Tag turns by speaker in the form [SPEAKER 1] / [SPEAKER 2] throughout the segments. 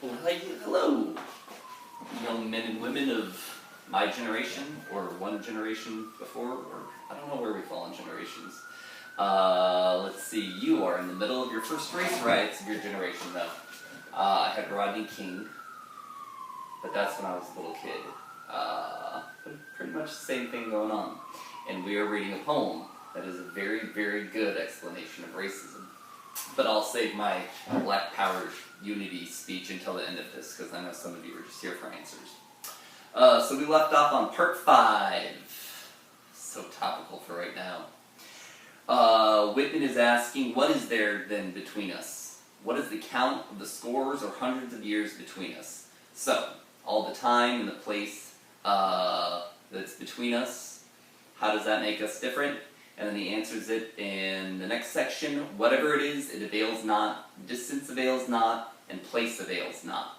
[SPEAKER 1] Well, hello, young men and women of my generation, or one generation before, or I don't know where we fall in generations. Let's see, you are in the middle of your first race riots of your generation, though. I had Rodney King, but that's when I was a little kid. Pretty much the same thing going on. And we are reading a poem that is a very, very good explanation of racism. But I'll save my Black Power unity speech until the end of this, because I know some of you are just here for answers. So we left off on part 5. So topical for right now. Whitman is asking, what is there then between us? What is the count of the scores or hundreds of years between us? So, all the time and the place that's between us, how does that make us different? And then he answers it in the next section. Whatever it is, it avails not, distance avails not, and place avails not.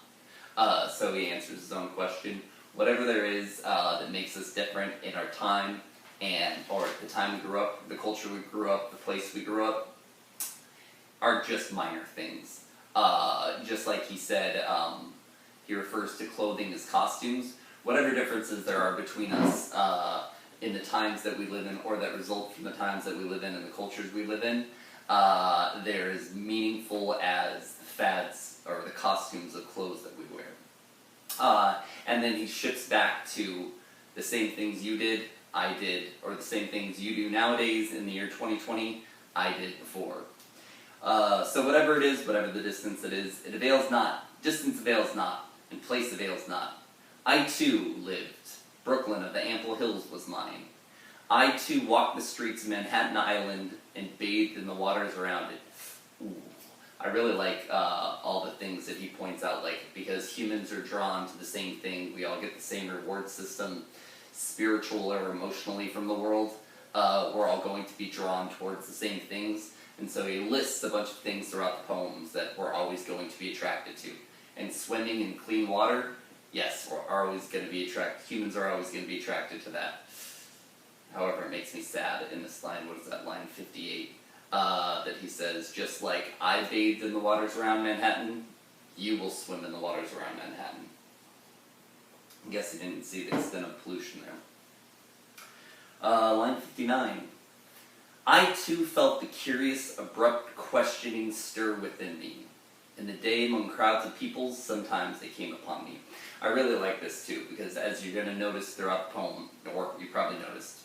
[SPEAKER 1] So he answers his own question. Whatever there is that makes us different in our time, or at the time we grew up, the culture we grew up, the place we grew up, are just minor things. Just like he said, he refers to clothing as costumes. Whatever differences there are between us, in the times that we live in, or that result from the times that we live in and the cultures we live in, they're as meaningful as the fads or the costumes of clothes that we wear. And then he shifts back to the same things you did, I did, or the same things you do nowadays in the year 2020, I did before. So whatever it is, whatever the distance it is, it avails not, distance avails not, and place avails not. I too lived. Brooklyn of the ample hills was mine. I too walked the streets of Manhattan Island and bathed in the waters around it. Ooh. I really like all the things that he points out, like, because humans are drawn to the same thing, we all get the same reward system, spiritual or emotionally from the world, we're all going to be drawn towards the same things, and so he lists a bunch of things throughout the poems that we're always going to be attracted to. And swimming in clean water, yes, we're always going to be attracted, humans are always going to be attracted to that. However, it makes me sad in this line, what is that, line 58, that he says, just like I bathed in the waters around Manhattan, you will swim in the waters around Manhattan. I guess he didn't see the extent of pollution there. Line 59. I too felt the curious, abrupt questioning stir within me. In the day among crowds of people, sometimes they came upon me. I really like this too, because as you're going to notice throughout the poem, or you probably noticed,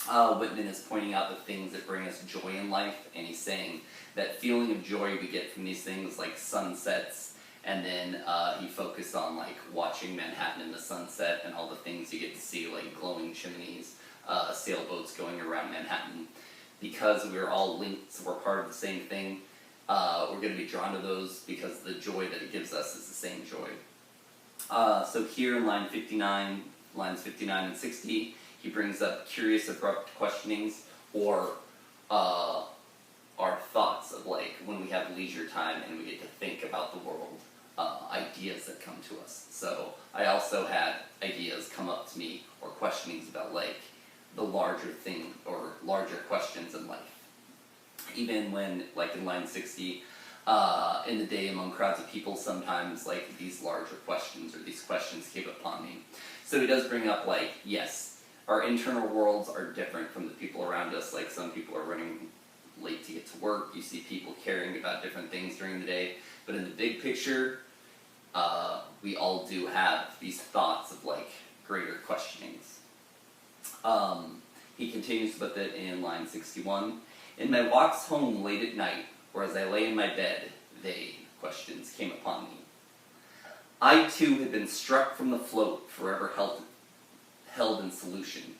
[SPEAKER 1] Whitman is pointing out the things that bring us joy in life, and he's saying that feeling of joy we get from these things like sunsets, and then he focused on like watching Manhattan in the sunset and all the things you get to see, like glowing chimneys, sailboats going around Manhattan. Because we're all linked, so we're part of the same thing, we're going to be drawn to those because the joy that it gives us is the same joy. So here in line 59, lines 59 and 60, he brings up curious, abrupt questionings, or our thoughts of like when we have leisure time and we get to think about the world, ideas that come to us. So I also had ideas come up to me, or questionings about like the larger thing, or larger questions in life. Even when, like in line 60, in the day among crowds of people, sometimes like these larger questions or these questions came upon me. So he does bring up like, yes, our internal worlds are different from the people around us. Like some people are running late to get to work. You see people caring about different things during the day. But in the big picture, we all do have these thoughts of like greater questionings. He continues with it in line 61. In my walks home late at night, or as I lay in my bed, questions came upon me. I too had been struck from the float, forever held in solution.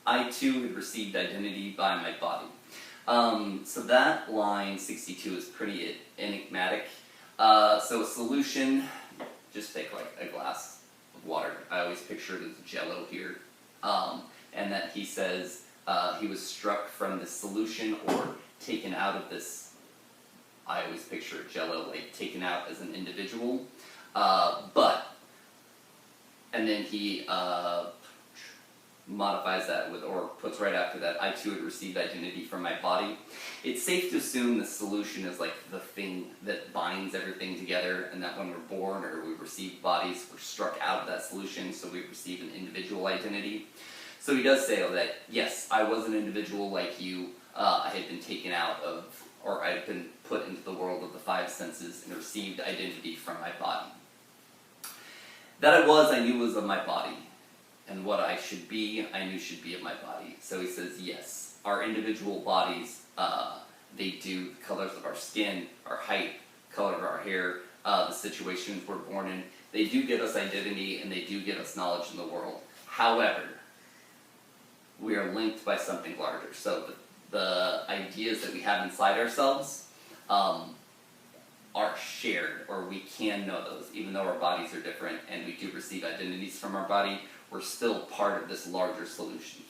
[SPEAKER 1] I too had received identity by my body. So that line 62 is pretty enigmatic. So a solution, just take like a glass of water. I always picture it as Jell-O here. And that he says he was struck from the solution, or taken out of this. I always picture Jell-O like taken out as an individual, and then he modifies that with, or puts right after that, I too had received identity from my body. It's safe to assume the solution is like the thing that binds everything together, and that when we're born or we receive bodies, we're struck out of that solution, so we receive an individual identity. So he does say that, yes, I was an individual like you. I had been taken out of, or I had been put into the world of the five senses and received identity from my body. That I knew was of my body. And what I should be, I knew should be of my body. So he says, yes, our individual bodies, they do the colors of our skin, our height, color of our hair, the situations we're born in. They do give us identity and they do give us knowledge in the world. However, we are linked by something larger. So the ideas that we have inside ourselves are shared, or we can know those, even though our bodies are different and we do receive identities from our body. We're still part of this larger solution.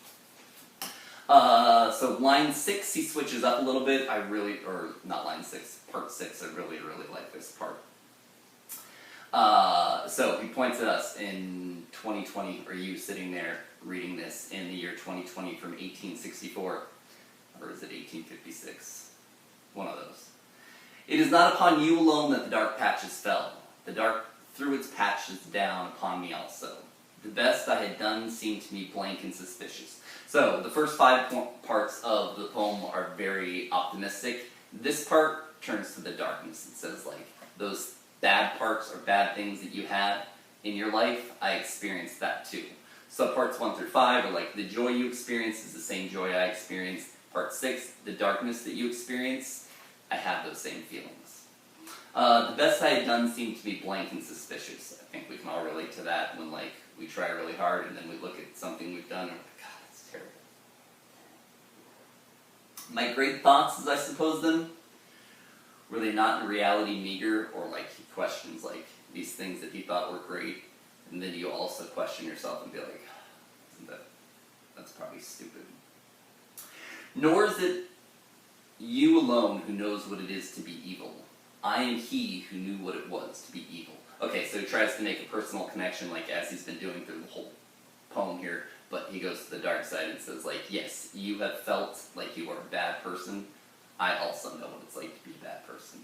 [SPEAKER 1] So line 6, he switches up a little bit. Or not line 6, part 6, I really like this part. So he points at us in 2020, or you sitting there reading this in the year 2020 from 1864, or is it 1856? One of those. It is not upon you alone that the dark patches fell. The dark threw its patches down upon me also. The best I had done seemed to me blank and suspicious. So, the first 5 parts of the poem are very optimistic. This part turns to the darkness. It says, like, those bad parts or bad things that you had in your life, I experienced that too. So parts 1 through 5 are like, the joy you experience is the same joy I experienced. Part 6, the darkness that you experience, I have those same feelings. The best I had done seemed to be blank and suspicious. I think we can all relate to that when, like, we try really hard and then we look at something we've done and we're like, God, that's terrible. My great thoughts, as I suppose them, were they not in reality meager? Or, like, he questions, like, these things that he thought were great, and then you also question yourself and be like, that's probably stupid. Nor is it you alone who knows what it is to be evil. I am he who knew what it was to be evil. Okay, so he tries to make a personal connection, like, as he's been doing through the whole poem here, but he goes to the dark side and says, like, yes, you have felt like you are a bad person. I also know what it's like to be a bad person.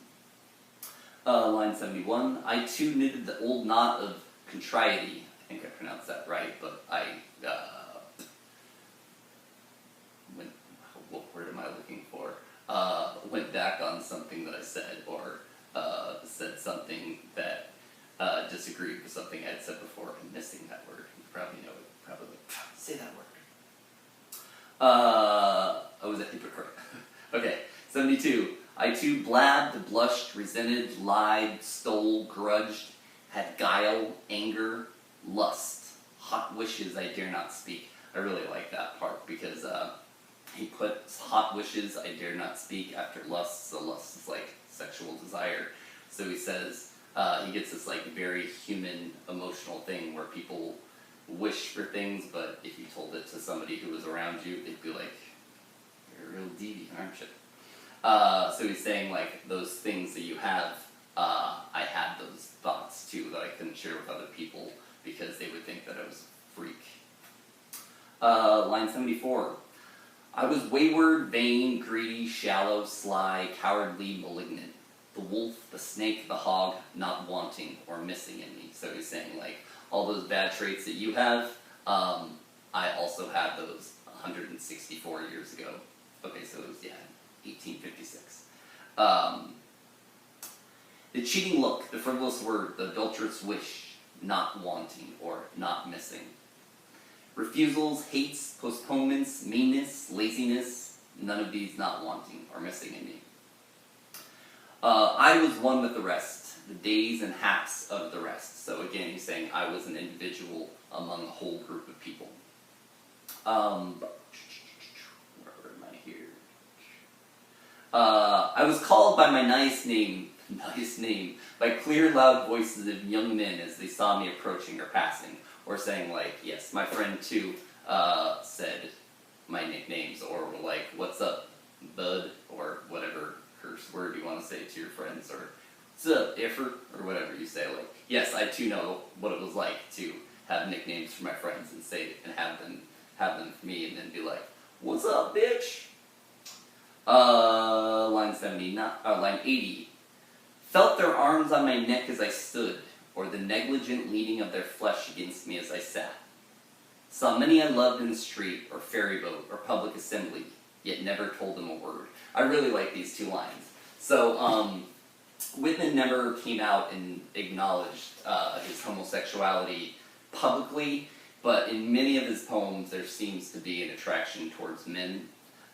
[SPEAKER 1] Line 71, I too knitted the old knot of contriety. I think I pronounced that right, but what word am I looking for? Went back on something that I said, or said something that disagreed with something I had said before. I'm missing that word. You probably know it. Probably say that word. I was a hypocrite. Okay, 72. I too blabbed, blushed, resented, lied, stole, grudged, had guile, anger, lust, hot wishes I dare not speak. I really like that part because he puts hot wishes I dare not speak after lust, so lust is like sexual desire. So he says, he gets this like very human emotional thing where people wish for things, but if you told it to somebody who was around you, they'd be like, you're a real deviant, aren't you? So he's saying, like, those things that you have, I had those thoughts too that I couldn't share with other people because they would think that I was a freak. Line 74. I was wayward, vain, greedy, shallow, sly, cowardly, malignant. The wolf, the snake, the hog, not wanting or missing in me. So he's saying, like, all those bad traits that you have, I also had those 164 years ago. Okay, so it was, 1856. The cheating look, the frivolous word, the adulterous wish, not wanting or not missing. Refusals, hates, postponements, meanness, laziness, none of these not wanting or missing in me. I was one with the rest, the days and haps of the rest. So again, he's saying I was an individual among a whole group of people. Where am I here? I was called by my nice name, by clear, loud voices of young men as they saw me approaching or passing. Or saying, like, yes, my friend too said my nicknames, or were like, what's up, bud, or whatever curse word you want to say to your friends, or what's up, effort, or whatever you say. Like, yes, I too know what it was like to have nicknames for my friends and say and have them have them for me and then be like, "What's up, bitch?" Line 80. Felt their arms on my neck as I stood, or the negligent leaning of their flesh against me as I sat. Saw many I loved in the street, or ferry boat, or public assembly, yet never told them a word. I really like these two lines. So, Whitman never came out and acknowledged his homosexuality publicly, but in many of his poems there seems to be an attraction towards men,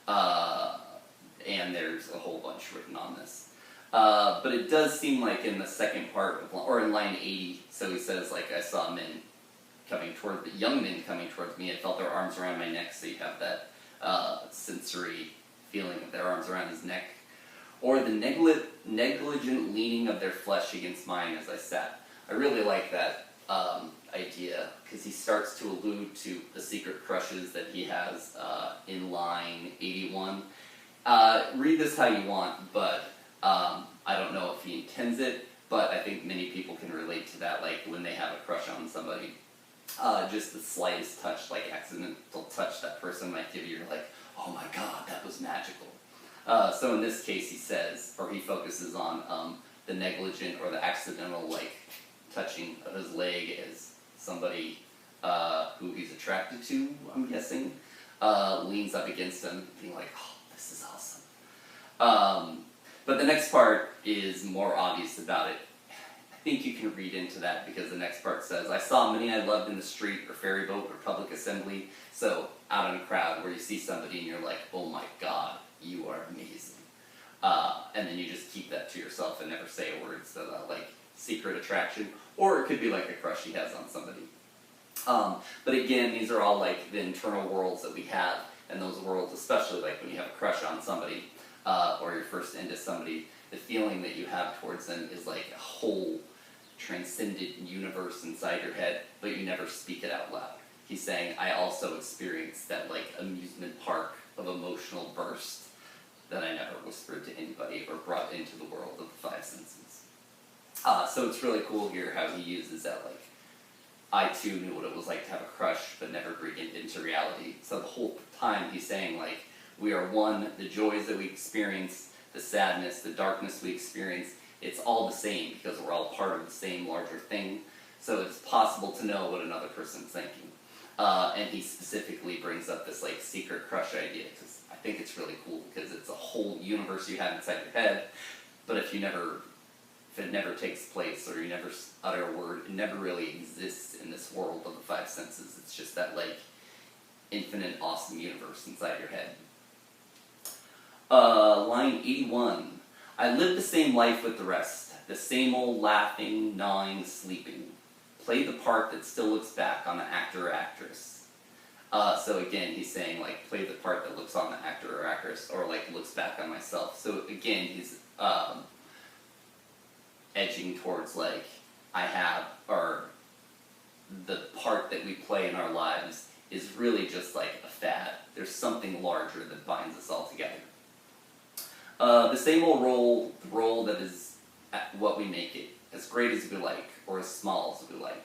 [SPEAKER 1] and there's a whole bunch written on this. But it does seem like in the second part, or in line 80, so he says, like, I saw men coming toward, young men coming towards me, and felt their arms around my neck, so you have that sensory feeling of their arms around his neck. Or the negligent leaning of their flesh against mine as I sat. I really like that idea, because he starts to allude to the secret crushes that he has in line 81. Read this how you want, but I don't know if he intends it, but I think many people can relate to that, like when they have a crush on somebody. Just the slightest touch, like accidental touch that person might give you, you're like, oh my god, that was magical. So in this case he says, or he focuses on the negligent or the accidental, like, touching of his leg as somebody who he's attracted to, I'm guessing, leans up against him, being like, oh, this is awesome. But the next part is more obvious about it. I think you can read into that, because the next part says, I saw many I loved in the street, or ferry boat, or public assembly. So, out in a crowd where you see somebody and you're like, oh my god, you are amazing. And then you just keep that to yourself and never say a word, so that, like, secret attraction. Or it could be like a crush he has on somebody. But again, these are all like the internal worlds that we have, and those worlds, especially like when you have a crush on somebody, or you're first into somebody, the feeling that you have towards them is like a whole transcendent universe inside your head, but you never speak it out loud. He's saying, I also experienced that, like, amusement park of emotional burst that I never whispered to anybody or brought into the world of the five senses. So it's really cool here how he uses that, like, I too knew what it was like to have a crush, but never bring it into reality. So the whole time he's saying, like, we are one, the joys that we experience, the sadness, the darkness we experience, it's all the same, because we're all part of the same larger thing. So it's possible to know what another person's thinking. And he specifically brings up this, like, secret crush idea, because I think it's really cool, because it's a whole universe you have inside your head, but if it never takes place, or you never utter a word, it never really exists in this world of the five senses. It's just that, like, infinite, awesome universe inside your head. Line 81. I live the same life with the rest, the same old laughing, gnawing, sleeping. Play the part that still looks back on the actor or actress. So again, he's saying, like, play the part that looks on the actor or actress, or, like, looks back on myself. So again, he's edging towards, like, or the part that we play in our lives is really just like a fad. There's something larger that binds us all together. The same old role that is what we make it, as great as we like, or as small as we like,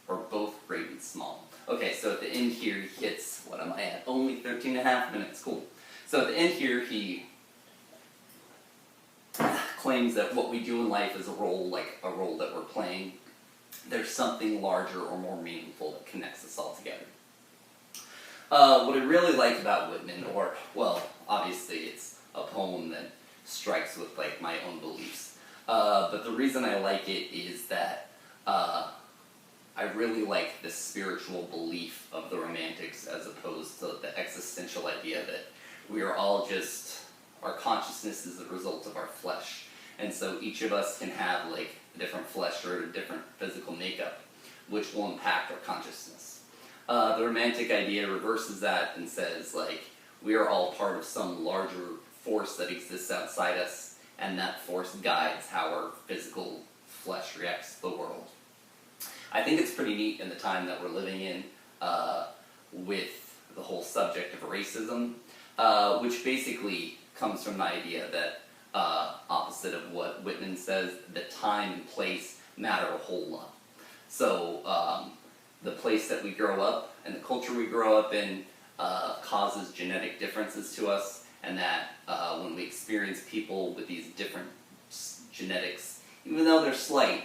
[SPEAKER 1] or both great and small. Okay, so at the end here he hits, what am I at? Only 13 and a half minutes, cool. So at the end here he claims that what we do in life is a role, like a role that we're playing. There's something larger or more meaningful that connects us all together. What I really like about Whitman, or, well, obviously it's a poem that strikes with, like, my own beliefs. But the reason I like it is that I really like the spiritual belief of the Romantics, as opposed to the existential idea that we are all just, our consciousness is the result of our flesh. And so each of us can have, like, a different flesh or a different physical makeup, which will impact our consciousness. The Romantic idea reverses that and says, like, we are all part of some larger force that exists outside us, and that force guides how our physical flesh reacts to the world. I think it's pretty neat in the time that we're living in, with the whole subject of racism, which basically comes from the idea that, opposite of what Whitman says, that time and place matter a whole lot. So, the place that we grow up and the culture we grow up in causes genetic differences to us, and that when we experience people with these different genetics, even though they're slight,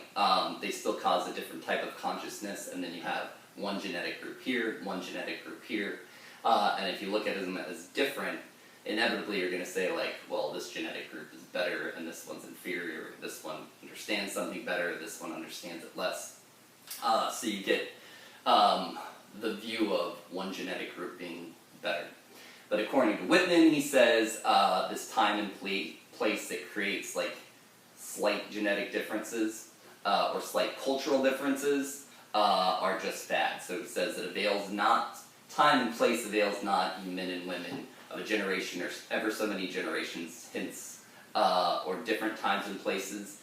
[SPEAKER 1] they still cause a different type of consciousness, and then you have one genetic group here, one genetic group here, and if you look at them as different, inevitably you're going to say like, well, this genetic group is better and this one's inferior, this one understands something better, this one understands it less. So you get the view of one genetic group being better. But according to Whitman, he says this time and place that creates like slight genetic differences or slight cultural differences are just fads. So it says that time and place avails not, you men and women of a generation or ever so many generations hence, or different times and places.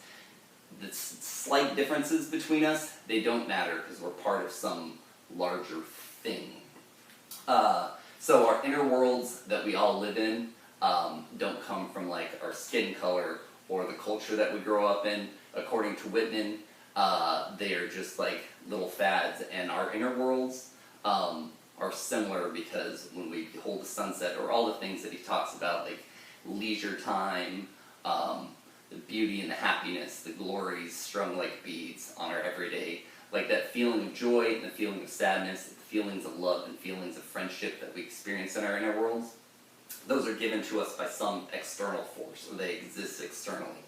[SPEAKER 1] The slight differences between us, they don't matter because we're part of some larger thing. So our inner worlds that we all live in don't come from like our skin color or the culture that we grow up in. According to Whitman, they are just like little fads, and our inner worlds are similar because when we behold the sunset, or all the things that he talks about, like leisure time, the beauty and the happiness, the glories strung like beads on our everyday, like that feeling of joy and the feeling of sadness, the feelings of love and feelings of friendship that we experience in our inner worlds, those are given to us by some external force, or they exist externally.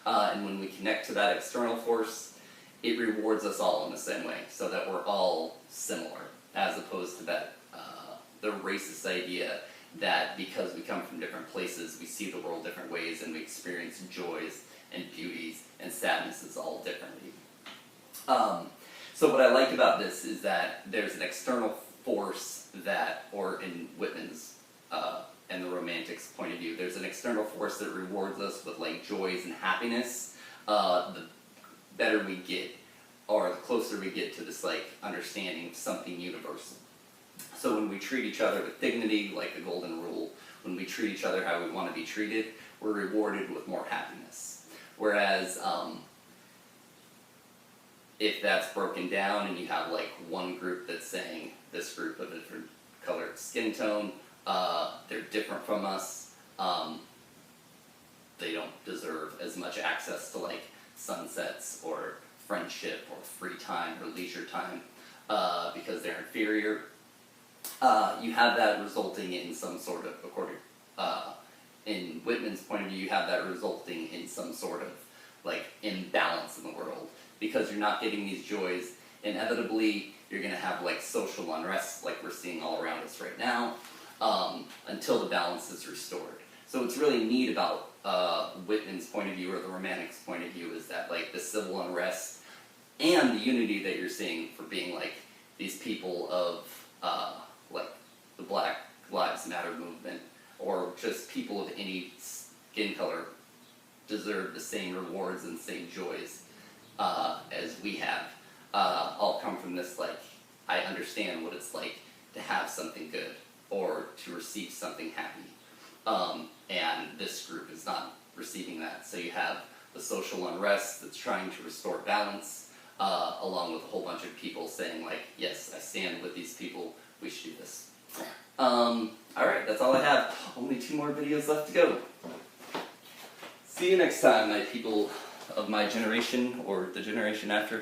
[SPEAKER 1] And when we connect to that external force, it rewards us all in the same way, so that we're all similar, as opposed to that the racist idea that because we come from different places, we see the world different ways and we experience joys and beauties and sadnesses all differently. So what I like about this is that there's an external force that, or in Whitman's and the Romantics' point of view, there's an external force that rewards us with like joys and happiness. The better we get, or the closer we get to this like understanding of something universal. So when we treat each other with dignity, like the golden rule, when we treat each other how we want to be treated, we're rewarded with more happiness. Whereas if that's broken down and you have like one group that's saying this group of a different colored skin tone, they're different from us, they don't deserve as much access to like sunsets or friendship or free time or leisure time because they're inferior. You have that resulting in some sort of, according in Whitman's point of view, you have that resulting in some sort of like imbalance in the world, because you're not getting these joys. Inevitably, you're going to have like social unrest like we're seeing all around us right now, until the balance is restored. So what's really neat about Whitman's point of view, or the Romantics' point of view, is that like the civil unrest and the unity that you're seeing for being like these people of like the Black Lives Matter movement, or just people of any skin color, deserve the same rewards and same joys as we have. All come from this like, I understand what it's like to have something good or to receive something happy. And this group is not receiving that. So you have the social unrest that's trying to restore balance, along with a whole bunch of people saying like, yes, I stand with these people, we should do this. Alright, that's all I have. Only 2 more videos left to go. See you next time, my people of my generation, or the generation after.